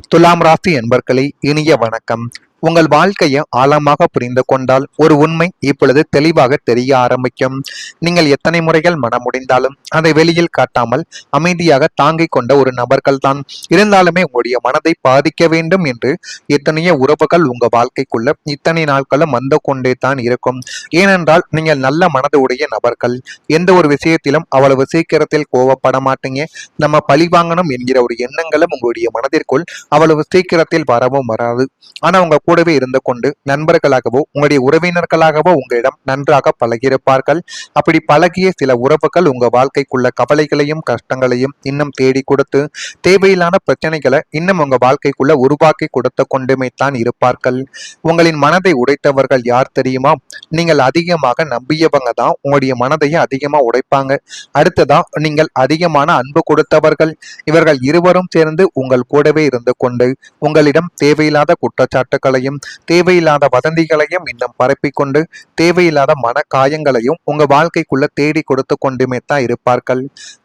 துலாம் ராசி என்பர்களே, இனிய வணக்கம். உங்கள் வாழ்க்கையை ஆழமாக புரிந்து கொண்டால் ஒரு உண்மை இப்பொழுது தெளிவாக தெரிய ஆரம்பிக்கும். நீங்கள் எத்தனை முறைகள் மனமுடிந்தாலும் அதை வெளியில் காட்டாமல் அமைதியாக தாங்கிக் கொண்ட ஒரு நபர்கள் தான். இருந்தாலுமே உங்களுடைய மனதை பாதிக்க வேண்டும் என்று எத்தனையோ உறவுகள் உங்க வாழ்க்கைக்குள்ள இத்தனை நாட்களும் வந்து கொண்டே தான் இருக்கும். ஏனென்றால் நீங்கள் நல்ல மனது உடைய நபர்கள். எந்த ஒரு விஷயத்திலும் அவ்வளவு சீக்கிரத்தில் கோவப்பட மாட்டீங்க. நம்ம பழி வாங்கணும் என்கிற ஒரு எண்ணங்களும் உங்களுடைய மனதிற்குள் அவ்வளவு சீக்கிரத்தில் வரவும் வராது. ஆனா உங்க கூடவே இருந்து கொண்டு நண்பர்களாகவோ உங்களுடைய உறவினர்களாகவோ உங்களிடம் நன்றாக பழகியிருப்பார்கள். அப்படி பழகிய சில உறவுகள் உங்க வாழ்க்கைக்குள்ள கவலைகளையும் கஷ்டங்களையும் இன்னும் தேடி கொடுத்து தேவையில்லாத பிரச்சனைகளை இன்னும் உங்க வாழ்க்கைக்குள்ள உருவாக்கி கொடுத்து கொண்டுமே தான் இருப்பார்கள். உங்களின் மனதை உடைத்தவர்கள் யார் தெரியுமா? நீங்கள் அதிகமாக நம்பியவங்க தான் உங்களுடைய மனதையும் அதிகமா உடைப்பாங்க. அடுத்ததா நீங்கள் அதிகமான அன்பு கொடுத்தவர்கள். இவர்கள் இருவரும் சேர்ந்து உங்கள் கூடவே இருந்து கொண்டு உங்களிடம் தேவையில்லாத குற்றச்சாட்டுகளையும் தேவையில்லாத வதந்திகளையும் இன்னும் பரப்பிக்கொண்டு தேவையில்லாத மன காயங்களையும் உங்க வாழ்க்கைக்குள்ள தேடி கொடுத்து கொண்டுமே தான் இருப்பார்கள்.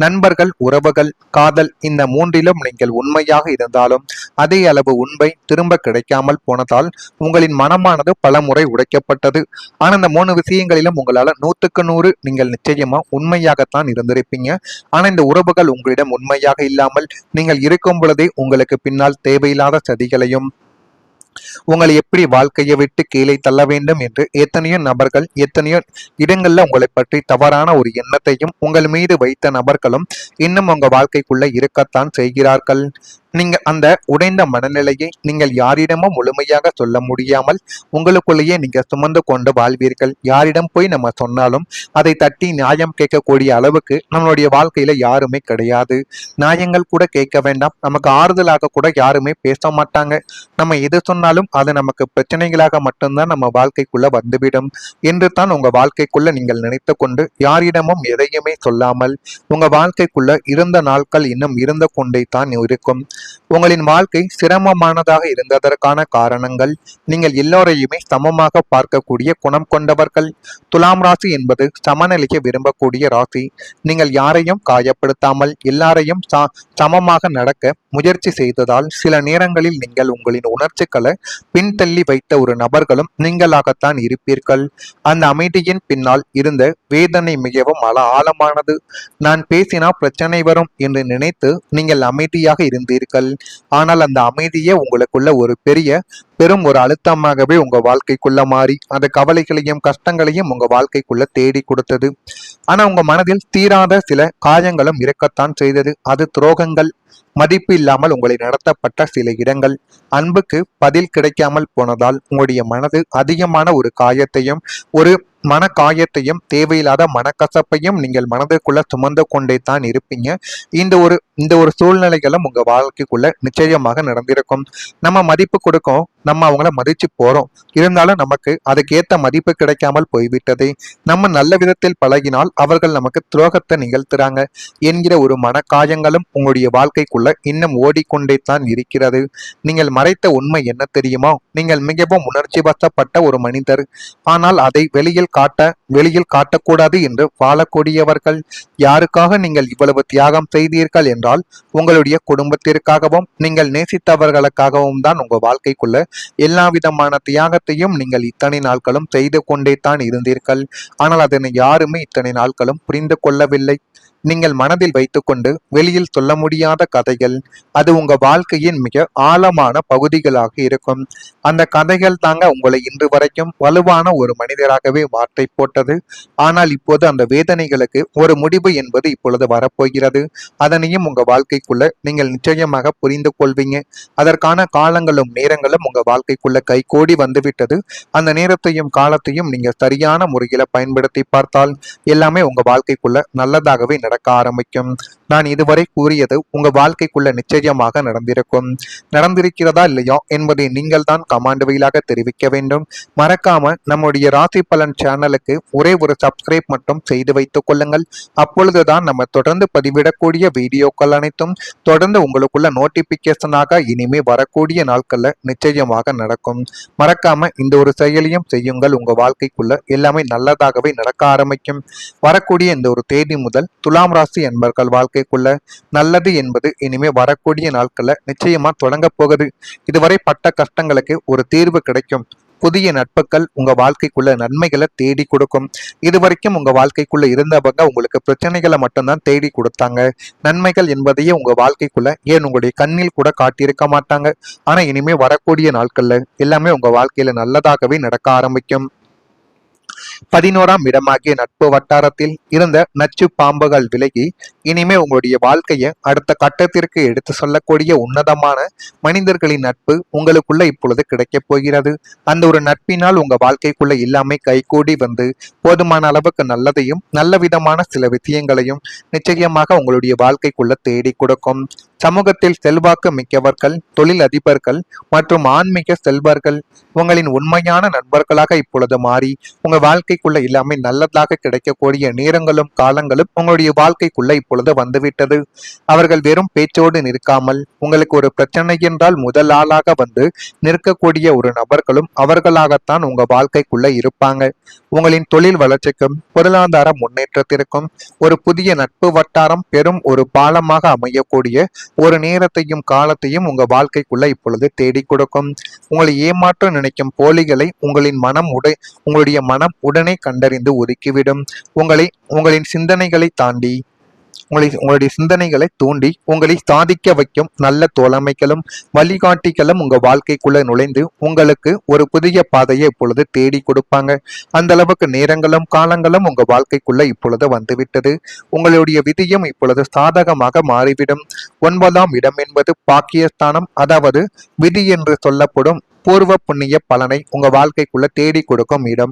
நண்பர்கள், உறவுகள், காதல், இந்த மூன்றிலும் நீங்கள் உண்மையாக இருந்தாலும் அதே அளவு உண்மை திரும்ப கிடைக்காமல் போனதால் உங்களின் மனமானது பல முறை உடைக்கப்பட்டது. ஆனா இந்த 3 விஷயங்களிலும் உங்களால 100க்கு 100 நீங்கள் நிச்சயமா உண்மையாகத்தான் இருந்திருப்பீங்க. ஆனா இந்த உறவுகள் உங்களிடம் உண்மையாக இல்லாமல் நீங்கள் இருக்கும் பொழுதே உங்களுக்கு பின்னால் தேவையில்லாத சதிகளையும் உங்களை எப்படி வாழ்க்கையை விட்டு கீழே தள்ள வேண்டும் என்று எத்தனையோ நபர்கள் எத்தனையோ இடங்கள்ல உங்களை பற்றி தவறான ஒரு எண்ணத்தையும் உங்கள் மீது வைத்த நபர்களும் இன்னும் உங்க வாழ்க்கைக்குள்ள இருக்கத்தான் செய்கிறார்கள். நீங்க அந்த உடைந்த மனநிலையை நீங்கள் யாரிடமும் முழுமையாக சொல்ல முடியாமல் உங்களுக்குள்ளேயே நீங்க சுமந்து கொண்டு வாழ்வீர்கள். யாரிடம் போய் நம்ம சொன்னாலும் அதை தட்டி நியாயம் கேட்கக்கூடிய அளவுக்கு நம்மளுடைய வாழ்க்கையில யாருமே கிடையாது. நியாயங்கள் கூட கேட்க வேண்டாம், நமக்கு ஆறுதலாக கூட யாருமே பேச மாட்டாங்க. நம்ம எது சொன்னாலும் அது நமக்கு பிரச்சனைகளாக மட்டும்தான் நம்ம வாழ்க்கைக்குள்ள வந்துவிடும் என்று தான் உங்க வாழ்க்கைக்குள்ள நீங்கள் நினைத்து கொண்டு யாரிடமும் எதையுமே சொல்லாமல் உங்க வாழ்க்கைக்குள்ள இருந்த நாட்கள் இன்னும் இருந்து கொண்டே தான் இருக்கும். உங்களின் வாழ்க்கை சிரமமானதாக இருந்ததற்கான காரணங்கள் நீங்கள் எல்லோரையுமே சமமாக பார்க்கக்கூடிய குணம் கொண்டவர்கள். துலாம் ராசி என்பது சமநிலையை விரும்பக்கூடிய ராசி. நீங்கள் யாரையும் காயப்படுத்தாமல் எல்லாரையும் சமமாக நடக்க முயற்சி செய்ததால் சில நேரங்களில் நீங்கள் உங்களின் உணர்ச்சிகளை பின்தள்ளி வைத்த ஒரு நபர்களும் நீங்களாகத்தான் இருப்பீர்கள். அந்த அமைதியின் பின்னால் இருந்த வேதனை மிகவும் ஆழமானது. நான் பேசினா பிரச்சனை வரும் என்று நினைத்து நீங்கள் அமைதியாக இருந்தீர்கள். ஆனால் அந்த அமைதியே உங்களுக்குள்ள ஒரு பெரும் ஒரு அழுத்தமாகவே உங்க வாழ்க்கைக்குள்ள மாறி அந்த கவலைகளையும் கஷ்டங்களையும் உங்க வாழ்க்கைக்குள்ள தேடி கொடுத்தது. ஆனா உங்க மனதில் தீராத சில காயங்களும் இருக்கத்தான் செய்தது. அது துரோகங்கள், மதிப்பு இல்லாமல் உங்களை நடத்தப்பட்ட சில இடங்கள், அன்புக்கு பதில் கிடைக்காமல் போனதால் உங்களுடைய மனது அதிகமான ஒரு காயத்தையும் ஒரு மன காயத்தையும் தேவையில்லாத மனக்கசப்பையும் நீங்கள் மனதுக்குள்ள சுமந்து கொண்டே தான் இருப்பீங்க. இந்த ஒரு சூழ்நிலைகளும் உங்க வாழ்க்கைக்குள்ள நிச்சயமாக நடந்திருக்கும். நம்ம மதிப்பு கொடுக்கும், நம்ம அவங்கள மதிச்சு போறோம், இருந்தாலும் நமக்கு அதுக்கேத்த மதிப்பு கிடைக்காமல் போய்விட்டது. நம்ம நல்ல விதத்தில் பழகினால் அவர்கள் நமக்கு துரோகத்தை நிகழ்த்துறாங்க என்கிற ஒரு மனக்காயங்களும் உங்களுடைய வாழ்க்கைக்குள்ள இன்னும் ஓடிக்கொண்டே தான் இருக்கிறது. நீங்கள் மறைத்த உண்மை என்ன தெரியுமா? நீங்கள் மிகவும் உணர்ச்சி வசப்பட்ட ஒரு மனிதர். ஆனால் அதை வெளியில் காட்டக்கூடாது என்று வாழக்கூடியவர்கள். யாருக்காக நீங்கள் இவ்வளவு தியாகம் செய்தீர்கள் என்றால் உங்களுடைய குடும்பத்திற்காகவும் நீங்கள் நேசித்தவர்களுக்காகவும் தான். உங்க வாழ்க்கைக்குள்ள எல்லா விதமான தியாகத்தையும் நீங்கள் இத்தனை நாட்களும் செய்து கொண்டே தான் இருந்தீர்கள். ஆனால் அதனை யாருமே இத்தனை நாட்களும் புரிந்து கொள்ளவில்லை. நீங்கள் மனதில் வைத்துக்கொண்டு வெளியில் சொல்ல முடியாத கதைகள், அது உங்க வாழ்க்கையின் மிக ஆழமான பகுதிகளாக இருக்கும். அந்த கதைகள் தாங்க உங்களை இன்று வரைக்கும் வலுவான ஒரு மனிதராகவே மாற்றி போட்டது. ஆனால் இப்போது அந்த வேதனைகளுக்கு ஒரு முடிவு என்பது இப்பொழுது வரப்போகிறது. அதனையும் உங்க வாழ்க்கைக்குள்ள நீங்கள் நிச்சயமாக புரிந்து கொள்வீங்க. அதற்கான காலங்களும் நேரங்களும் உங்க வாழ்க்கைக்குள்ள கைகூடி வந்துவிட்டது. அந்த நேரத்தையும் காலத்தையும் நீங்க சரியான முறையில பயன்படுத்தி பார்த்தால் எல்லாமே உங்க வாழ்க்கைக்குள்ள நல்லதாகவே நடக்க ஆரம்பிக்கும். நான் இதுவரை கூறியது உங்க வாழ்க்கைக்குள்ள நிச்சயமாக நடந்திருக்கிறதா இல்லையா என்பதை நீங்கள் தான் கமெண்ட் வழியாக தெரிவிக்க வேண்டும். மறக்காம நம்முடைய ராசி பலன் சேனலுக்கு ஒரே ஒரு சப்ஸ்கிரைப் மட்டும் செய்து வைத்துக் கொள்ளுங்கள். அப்பொழுதுதான் நம்ம தொடர்ந்து பதிவிடக்கூடிய வீடியோக்கள் அனைத்தும் தொடர்ந்து உங்களுக்குள்ள நோட்டிபிகேஷனாக இனிமே வரக்கூடிய நாட்கள்ல நிச்சயமாக நடக்கும். மறக்காம இந்த ஒரு செயலையும் செய்யுங்கள். உங்க வாழ்க்கைக்குள்ள எல்லாமே நல்லதாகவே நடக்க ஆரம்பிக்கும். வரக்கூடிய இந்த ஒரு தேதி முதல் துலா துலாம் ராசி அன்பர்கள் வாழ்க்கைக்குள்ள நல்லது என்பது இனிமே வரக்கூடிய நாட்கள்ல நிச்சயமா தொடங்க போகுது. இதுவரை பட்ட கஷ்டங்களுக்கு ஒரு தீர்வு கிடைக்கும். புதிய நட்புகள் உங்க வாழ்க்கைக்குள்ள நன்மைகளை தேடி கொடுக்கும். இதுவரைக்கும் உங்க வாழ்க்கைக்குள்ள இருந்தவங்க உங்களுக்கு பிரச்சனைகளை மட்டும்தான் தேடி கொடுத்தாங்க. நன்மைகள் என்பதையே உங்க வாழ்க்கைக்குள்ள ஏன் உங்களுடைய கண்ணில் கூட காட்டியிருக்க மாட்டாங்க. ஆனா இனிமே வரக்கூடிய நாட்கள்ல எல்லாமே உங்க வாழ்க்கையில நல்லதாகவே நடக்க ஆரம்பிக்கும். 11ஆம் இடமாகிய நட்பு வட்டாரத்தில் இருந்த நச்சு பாம்புகள் விலகி இனிமே உங்களுடைய வாழ்க்கையை அடுத்த கட்டத்திற்கு எடுத்து சொல்லக்கூடிய உன்னதமான மனிதர்களின் நட்பு உங்களுக்குள்ள இப்பொழுது கிடைக்கப் போகிறது. அந்த ஒரு நட்பினால் உங்க வாழ்க்கைக்குள்ள எல்லாமே கைகூடி வந்து போதுமான அளவுக்கு நல்லதையும் நல்ல விதமான சில விஷயங்களையும் நிச்சயமாக உங்களுடைய வாழ்க்கைக்குள்ள தேடி கொடுக்கும். சமூகத்தில் செல்வாக்கு மிக்கவர்கள், தொழில் அதிபர்கள் மற்றும் ஆன்மீக செல்வர்கள் உங்களின் உண்மையான நண்பர்களாக இப்பொழுது மாறி உங்க வாழ்க்கைக்குள்ள எல்லாமே நல்லதாக கிடைக்கக்கூடிய நேரங்களும் காலங்களும் உங்களுடைய வாழ்க்கைக்குள்ள இப்பொழுது வந்துவிட்டது. அவர்கள் வெறும் பேச்சோடு நிற்காமல் உங்களுக்கு ஒரு பிரச்சனை என்றால் முதல் ஆளாக வந்து நிற்கக்கூடிய ஒரு நபர்களும் அவர்களாகத்தான் உங்க வாழ்க்கைக்குள்ள இருப்பாங்க. உங்களின் தொழில் வளர்ச்சிக்கும் பொருளாதார முன்னேற்றத்திற்கும் ஒரு புதிய நட்பு வட்டாரம் பெரும் ஒரு பாலமாக அமையக்கூடிய ஒரு நேரத்தையும் காலத்தையும் உங்க வாழ்க்கைக்குள்ள இப்பொழுது தேடி கொடுக்கும். உங்களை ஏமாற்ற நினைக்கும் போலிகளை உங்களுடைய மனம் உடனே கண்டறிந்து ஒதுக்கிவிடும். உங்களின் சிந்தனைகளை தாண்டி உங்களுடைய சிந்தனைகளை தூண்டி உங்களை சாதிக்க வைக்கும் நல்ல தோழமைகளும் வழிகாட்டிகளும் உங்க வாழ்க்கைக்குள்ள நுழைந்து உங்களுக்கு ஒரு புதிய பாதையை இப்பொழுது தேடி கொடுப்பாங்க. அந்த அளவுக்கு நேரங்களும் காலங்களும் உங்க வாழ்க்கைக்குள்ள இப்பொழுது வந்துவிட்டது. உங்களுடைய விதியும் இப்பொழுது சாதகமாக மாறிவிடும். 9ஆம் இடம் என்பது பாக்கியஸ்தானம், அதாவது விதி என்று சொல்லப்படும் பூர்வ புண்ணிய பலனை உங்க வாழ்க்கைக்குள்ள தேடி கொடுக்கும் இடம்.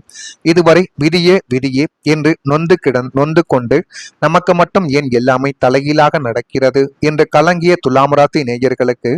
இதுவரை விதியே விதியே என்று நொந்து கொண்டு நமக்கு மட்டும் ஏன் எல்லாமே தலைகீழாக நடக்கிறது என்று கலங்கிய துலாம் ராசி நேயர்களுக்கு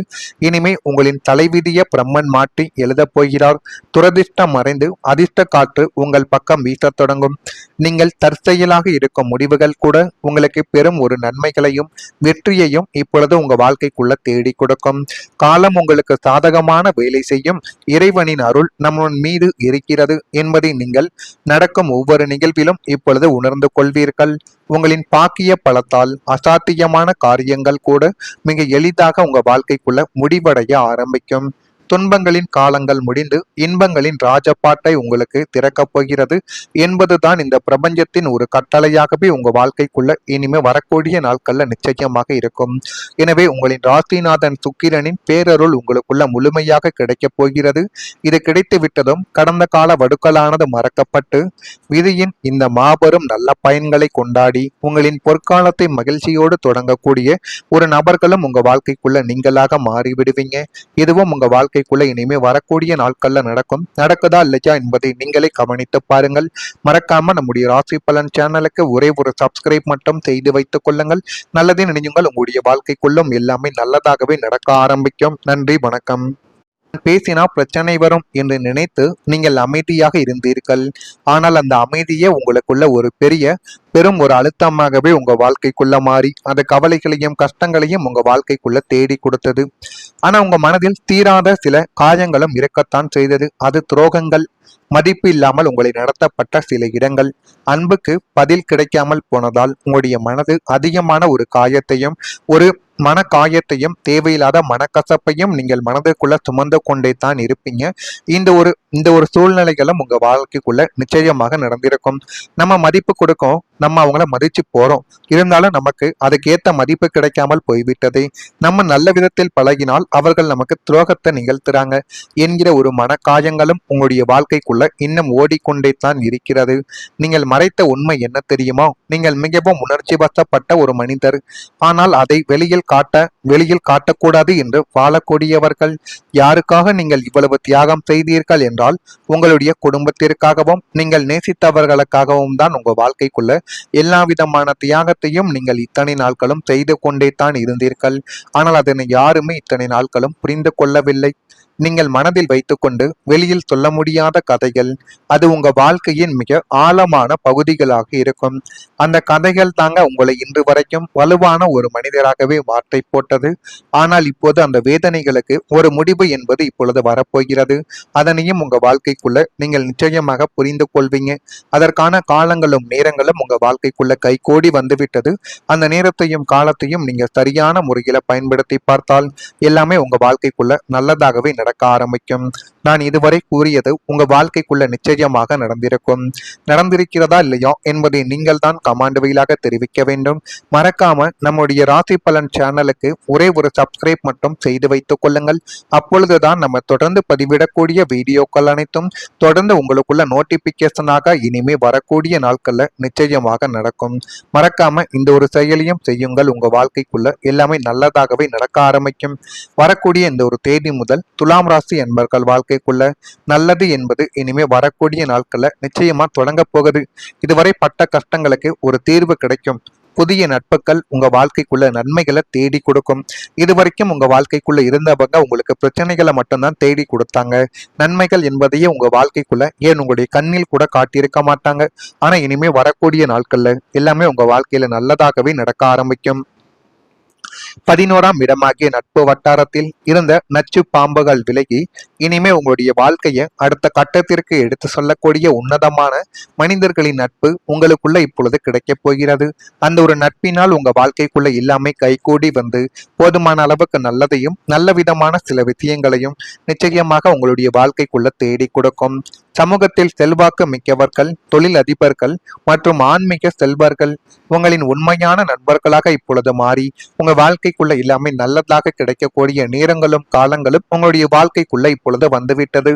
இனிமே உங்களின் தலைவிதிய பிரம்மன் மாற்றி எழுதப் போகிறார். துரதிர்ஷ்டம் மறைந்து அதிர்ஷ்ட காற்று உங்கள் பக்கம் வீசத் தொடங்கும். நீங்கள் தற்செயலாக இருக்கும் முடிவுகள் கூட உங்களுக்கு பெரும் ஒரு நன்மைகளையும் வெற்றியையும் இப்பொழுது உங்க வாழ்க்கைக்குள்ள தேடி கொடுக்கும். காலம் உங்களுக்கு சாதகமான வேலை செய்யும். இறைவனின் அருள் நம்ம மீது இருக்கிறது என்பதை நீங்கள் நடக்கும் ஒவ்வொரு நிகழ்விலும் இப்பொழுது உணர்ந்து கொள்வீர்கள். உங்களின் பாக்கிய பலத்தால் அசாத்தியமான காரியங்கள் கூட மிக எளிதாக உங்க வாழ்க்கைக்குள்ள முடிவடைய ஆரம்பிக்கும். துன்பங்களின் காலங்கள் முடிந்து இன்பங்களின் ராஜபாட்டை உங்களுக்கு திறக்கப் போகிறது என்பதுதான் இந்த பிரபஞ்சத்தின் ஒரு கட்டளையாகவே உங்க வாழ்க்கைக்குள்ள இனிமே வரக்கூடிய நாட்கள்ல நிச்சயமாக இருக்கும். எனவே உங்களின் ராசிநாதன் சுக்கிரனின் பேரருள் உங்களுக்குள்ள முழுமையாக கிடைக்கப் போகிறது. இது கிடைத்து விட்டதும் கடந்த கால வடுக்கலானது மறக்கப்பட்டு விதியின் இந்த மாபெரும் நல்ல பயன்களை கொண்டாடி உங்களின் பொற்காலத்தை மகிழ்ச்சியோடு தொடங்கக்கூடிய ஒரு நபர்களும் உங்க வாழ்க்கைக்குள்ள நீங்களாக மாறிவிடுவீங்க. இதுவும் உங்க வாழ்க்கைக்குள்ள இனிமே வரக்கூடிய நாட்கள்ல நடக்குதா இல்லையா என்பதை நீங்களே கவனித்து பாருங்கள். மறக்காம நம்முடைய ராசி பலன் சேனலுக்கு ஒரே ஒரு சப்ஸ்கிரைப் மட்டும் செய்து வைத்துக் கொள்ளுங்கள். நல்லதே நினையுங்கள், உங்களுடைய வாழ்க்கைக்குள்ளும் எல்லாமே நல்லதாகவே நடக்க ஆரம்பிக்கும். நன்றி, வணக்கம். பேசினா பிரச்சனை வரும் என்று நினைத்து நீங்கள் அமைதியாக இருந்தீர்கள். ஆனால் அந்த அமைதியே உங்களுக்குள்ள ஒரு பெரும் ஒரு அழுத்தமாகவே உங்க வாழ்க்கைக்குள்ள மாறி அந்த கவலைகளையும் கஷ்டங்களையும் உங்க வாழ்க்கைக்குள்ள தேடி கொடுத்தது. ஆனா உங்க மனதில் தீராத சில காயங்களும் இருக்கத்தான் செய்தது. அது துரோகங்கள், மதிப்பு இல்லாமல் உங்களை நடத்தப்பட்ட சில இடங்கள், அன்புக்கு பதில் கிடைக்காமல் போனதால் உங்களுடைய மனது அதிகமான ஒரு காயத்தையும் ஒரு மனக்காயத்தையும் தேவையில்லாத மனக்கசப்பையும் நீங்கள் மனதுக்குள்ள சுமந்து கொண்டே தான் இருப்பீங்க. இந்த ஒரு சூழ்நிலைகளும் உங்க வாழ்க்கைக்குள்ள நிச்சயமாக நடந்திருக்கும். நம்ம மதிப்பு கொடுக்கும், நம்ம அவங்கள மதிச்சு போறோம், இருந்தாலும் நமக்கு அதுக்கேத்த மதிப்பு கிடைக்காமல் போய்விட்டது. நம்ம நல்ல விதத்தில் பழகினால் அவர்கள் நமக்கு துரோகத்தை நிகழ்த்துறாங்க என்கிற ஒரு மனக்காயங்களும் உங்களுடைய வாழ்க்கைக்குள்ள இன்னும் ஓடிக்கொண்டே தான் இருக்கிறது. நீங்கள் மறைத்த உண்மை என்ன தெரியுமோ? நீங்கள் மிகவும் உணர்ச்சி வசப்பட்ட ஒரு மனிதர். ஆனால் அதை வெளியில் காட்டக்கூடாது என்று வாழக்கூடியவர்கள். யாருக்காக நீங்கள் இவ்வளவு தியாகம் செய்தீர்கள் என்றால் உங்களுடைய குடும்பத்திற்காகவும் நீங்கள் நேசித்தவர்களுக்காகவும் தான். உங்க வாழ்க்கைக்குள்ள எல்லா விதமான தியாகத்தையும் நீங்கள் இத்தனை நாட்களும் செய்து கொண்டே தான் இருந்தீர்கள். ஆனால் அதனை யாருமே இத்தனை நாட்களும் புரிந்து கொள்ளவில்லை. நீங்கள் மனதில் வைத்துக்கொண்டு வெளியில் சொல்ல முடியாத கதைகள், அது உங்க வாழ்க்கையின் மிக ஆழமான பகுதிகளாக இருக்கும். அந்த கதைகள் தாங்க உங்களை இன்று வரைக்கும் வலுவான ஒரு மனிதராகவே மாற்றி போட்டது. ஆனால் இப்போது அந்த வேதனைகளுக்கு ஒரு முடிவு என்பது இப்பொழுது வரப்போகிறது. அதனையும் உங்க வாழ்க்கைக்குள்ள நீங்கள் நிச்சயமாக புரிந்து கொள்வீங்க. அதற்கான காலங்களும் நேரங்களும் உங்க வாழ்க்கைக்குள்ள கைகூடி வந்துவிட்டது. அந்த நேரத்தையும் காலத்தையும் நீங்க சரியான முறையில பயன்படுத்தி பார்த்தால் எல்லாமே உங்க வாழ்க்கைக்குள்ள நல்லதாகவே நடக்க ஆரம்பிக்கும். நான் இதுவரை கூறியது உங்க வாழ்க்கைக்குள்ள நிச்சயமாக நடந்திருக்கும். நடந்திருக்கிறதா இல்லையா என்பதை நீங்கள் தான் கமெண்ட் வாயிலாக தெரிவிக்க வேண்டும். மறக்காம நம்முடைய ராசி பலன் சேனலுக்கு ஒரே ஒரு சப்ஸ்கிரைப் மட்டும் செய்து வைத்துக் கொள்ளுங்கள். அப்பொழுதுதான் நம்ம தொடர்ந்து பதிவிடக்கூடிய வீடியோக்கள் அனைத்தும் தொடர்ந்து உங்களுக்குள்ள நோட்டிபிகேஷனாக இனிமே வரக்கூடிய நாட்கள்ல நிச்சயமாக நடக்கும். மறக்காம இந்த ஒரு செயலியும் செய்யுங்கள். உங்க வாழ்க்கைக்குள்ள எல்லாமே நல்லதாகவே நடக்க ஆரம்பிக்கும். வரக்கூடிய இந்த ஒரு தேதி முதல் துலாம் ராசி என்பர்கள் வாழ்க்கைக்குள்ள நல்லது என்பது இனிமே வரக்கூடிய நாட்கள்ல நிச்சயமா தொடங்க போகுது. இதுவரை பட்ட கஷ்டங்களுக்கு ஒரு தீர்வு கிடைக்கும். புதிய நட்புகள் உங்க வாழ்க்கைக்குள்ள நன்மைகளை தேடி கொடுக்கும். இதுவரைக்கும் உங்க வாழ்க்கைக்குள்ள இருந்தவங்க உங்களுக்கு பிரச்சனைகளை மட்டும்தான் தேடி கொடுத்தாங்க. நன்மைகள் என்பதையே உங்க வாழ்க்கைக்குள்ள ஏன் உங்களுடைய கண்ணில் கூட காட்டியிருக்க மாட்டாங்க. ஆனா இனிமே வரக்கூடிய நாட்கள்ல எல்லாமே உங்க வாழ்க்கையில நல்லதாகவே நடக்க ஆரம்பிக்கும். 11ஆம் இடமாகிய நட்பு வட்டாரத்தில் இருந்த நச்சு பாம்புகள் விலகி இனிமே உங்களுடைய வாழ்க்கையை அடுத்த கட்டத்திற்கு எடுத்து சொல்லக்கூடிய உன்னதமான மனிதர்களின் நட்பு உங்களுக்குள்ள இப்பொழுது கிடைக்கப் போகிறது. அந்த ஒரு நட்பினால் உங்க வாழ்க்கைக்குள்ள எல்லாமே கைகூடி வந்து போதுமான அளவுக்கு நல்லதையும் நல்ல விதமான சில விஷயங்களையும் நிச்சயமாக உங்களுடைய வாழ்க்கைக்குள்ள தேடி கொடுக்கும். சமூகத்தில் செல்வாக்கு மிக்கவர்கள், தொழில் அதிபர்கள் மற்றும் ஆன்மீக செல்வர்கள் உங்களின் உண்மையான நண்பர்களாக இப்பொழுது மாறி உங்க வாழ்க்கைக்குள்ள எல்லாமே நல்லதாக கிடைக்கக்கூடிய நேரங்களும் காலங்களும் உங்களுடைய வாழ்க்கைக்குள்ள இப்பொழுது வந்துவிட்டது.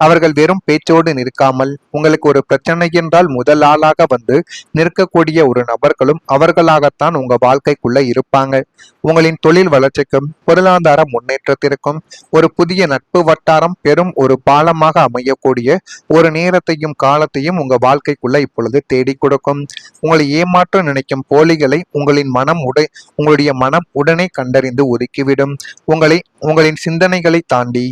அவர்கள் வெறும் பேச்சோடு நிற்காமல் உங்களுக்கு ஒரு பிரச்சனை என்றால் முதல் ஆளாக வந்து நிற்கக்கூடிய ஒரு நபர்களும் அவர்களாகத்தான் உங்க வாழ்க்கைக்குள்ள இருப்பாங்க. உங்களின் தொழில் வளர்ச்சிக்கும் பொருளாதார முன்னேற்றத்திற்கும் ஒரு புதிய நட்பு வட்டாரம் பெரும் ஒரு பாலமாக அமையக்கூடிய ஒரு நேரத்தையும் காலத்தையும் உங்க வாழ்க்கைக்குள்ள இப்பொழுது தேடி கொடுக்கும். உங்களை ஏமாற்ற நினைக்கும் போலிகளை உங்களுடைய மனம் உடனே கண்டறிந்து ஒதுக்கிவிடும். உங்களின் சிந்தனைகளை தாண்டி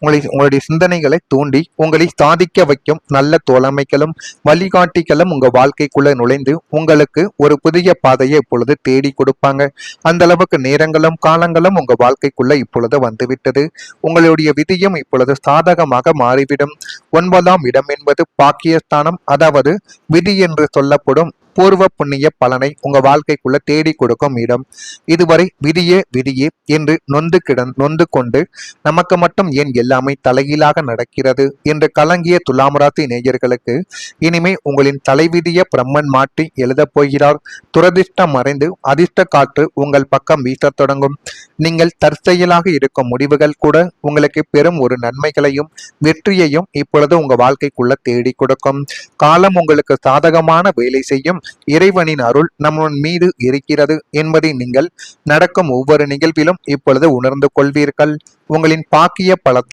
உங்களுடைய சிந்தனைகளை தூண்டி உங்களை சாதிக்க வைக்கும் நல்ல தோழமைகளும் வழிகாட்டிகளும் உங்க வாழ்க்கைக்குள்ள நுழைந்து உங்களுக்கு ஒரு புதிய பாதையை இப்பொழுது தேடி கொடுப்பாங்க. அந்த அளவுக்கு நேரங்களும் காலங்களும் உங்க வாழ்க்கைக்குள்ள இப்பொழுது வந்துவிட்டது. உங்களுடைய விதியும் இப்பொழுது சாதகமாக மாறிவிடும். 9ஆம் இடம் என்பது பாக்கியஸ்தானம், அதாவது விதி என்று சொல்லப்படும் பூர்வ புண்ணிய பலனை உங்க வாழ்க்கைக்குள்ள தேடி கொடுக்கும் இடம். இதுவரை விதியே விதியே என்று நொந்து கொண்டு நமக்கு மட்டும் ஏன் எல்லாமே தலைகீழாக நடக்கிறது என்று கலங்கிய துலாம் ராசி நேயர்களுக்கு இனிமே உங்களின் தலைவிதிய பிரம்மன் மாற்றி எழுதப் போகிறார். துரதிர்ஷ்டம் மறைந்து அதிர்ஷ்ட காற்று உங்கள் பக்கம் வீசத் தொடங்கும். நீங்கள் தற்செயலாக இருக்கும் முடிவுகள் கூட உங்களுக்கு பெரும் ஒரு நன்மைகளையும் வெற்றியையும் இப்பொழுது உங்க வாழ்க்கைக்குள்ள தேடி கொடுக்கும். காலம் உங்களுக்கு சாதகமான வேலை செய்யும். இறைவனின் அருள் நம்ம மீது இருக்கிறது என்பதை நீங்கள் நடக்கும் ஒவ்வொரு நிகழ்விலும் இப்பொழுது உணர்ந்து கொள்வீர்கள். உங்களின் பாக்கிய பலத்தால்